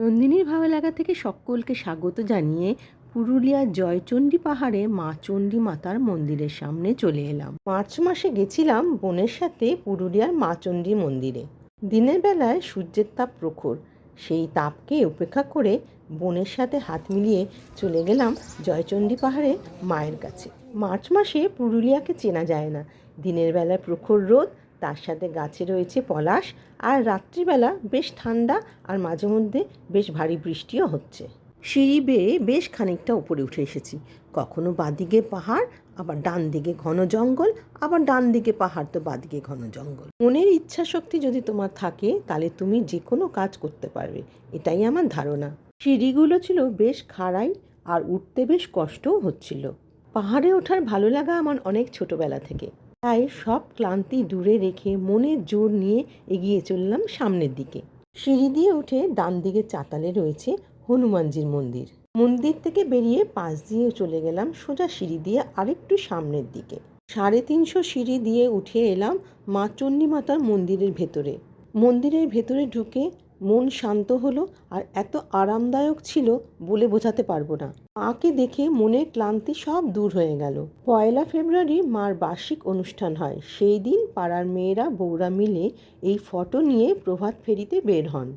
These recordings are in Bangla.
নন্দিনীর ভালো লাগা থেকে সকলকে স্বাগত জানিয়ে পুরুলিয়ার জয়চণ্ডী পাহাড়ে মা চণ্ডী মাতার মন্দিরের সামনে চলে এলাম। মার্চ মাসে গেছিলাম বোনের সাথে পুরুলিয়ার মা চণ্ডী মন্দিরে। দিনের বেলায় সূর্যের তাপ প্রখর, সেই তাপকে উপেক্ষা করে বোনের সাথে হাত মিলিয়ে চলে গেলাম জয়চণ্ডী পাহাড়ে মায়ের কাছে। মার্চ মাসে পুরুলিয়াকে চেনা যায় না। দিনের বেলায় প্রখর রোদ, তার সাথে গাছে রয়েছে পলাশ, আর রাত্রিবেলা বেশ ঠান্ডা, আর মাঝে মধ্যে বেশ ভারী বৃষ্টিও হচ্ছে। সিঁড়ি বেয়ে বেশ খানিকটা উপরে উঠে এসেছি। কখনো বাঁদিকে পাহাড়, আবার ডান দিকে ঘন জঙ্গল, আবার ডান দিকে পাহাড় তো বাঁদিকে ঘন জঙ্গল। মনের ইচ্ছা শক্তি যদি তোমার থাকে তাহলে তুমি যে কোনো কাজ করতে পারবে, এটাই আমার ধারণা। সিঁড়িগুলো ছিল বেশ খাড়াই, আর উঠতে বেশ কষ্টও হচ্ছিল। পাহাড়ে ওঠার ভালো লাগা আমার অনেক ছোটবেলা থেকে, তাই সব ক্লান্তি দূরে রেখে মনের জোর নিয়ে এগিয়ে চললাম সামনের দিকে। সিঁড়ি দিয়ে উঠে ডান দিকে চাতালে রয়েছে হনুমানজির মন্দির। মন্দির থেকে বেরিয়ে পাশ দিয়ে চলে গেলাম সোজা সিঁড়ি দিয়ে আরেকটু সামনের দিকে। 350 সিঁড়ি দিয়ে উঠে এলাম মা চণ্ডী মাতার মন্দিরের ভেতরে। মন্দিরের ভেতরে ঢুকে মন শান্ত হলো, আর এত আরামদায়ক ছিল বলে বোঝাতে পারবো না। মাকে দেখে মনের ক্লান্তি সব দূর হয়ে গেল। 1 ফেব্রুয়ারি মার বার্ষিক অনুষ্ঠান হয়। সেই দিন পাড়ার মেয়েরা বউরা মিলে এই ফটো নিয়ে প্রভাত ফেরিতে বের হন,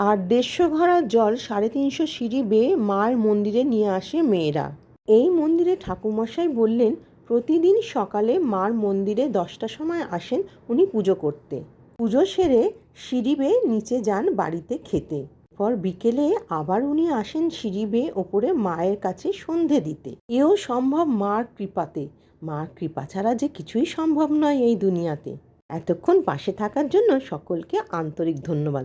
আর 150 ঘড়া জল 350 সিঁড়ি বেয়ে মার মন্দিরে নিয়ে আসে মেয়েরা। এই মন্দিরে ঠাকুরমশাই বললেন প্রতিদিন সকালে মার মন্দিরে 10টার সময় আসেন উনি পুজো করতে। পুজো সেরে সিঁড়ি বেয়ে নিচে যান বাড়িতে খেতে। পর বিকেলে আবার উনি আসেন সিঁড়ি বেয়ে ওপরে মায়ের কাছে সন্ধে দিতে। এও সম্ভব মার কৃপাতে। মার কৃপা ছাড়া যে কিছুই সম্ভব নয় এই দুনিয়াতে। এতক্ষণ পাশে থাকার জন্য সকলকে আন্তরিক ধন্যবাদ।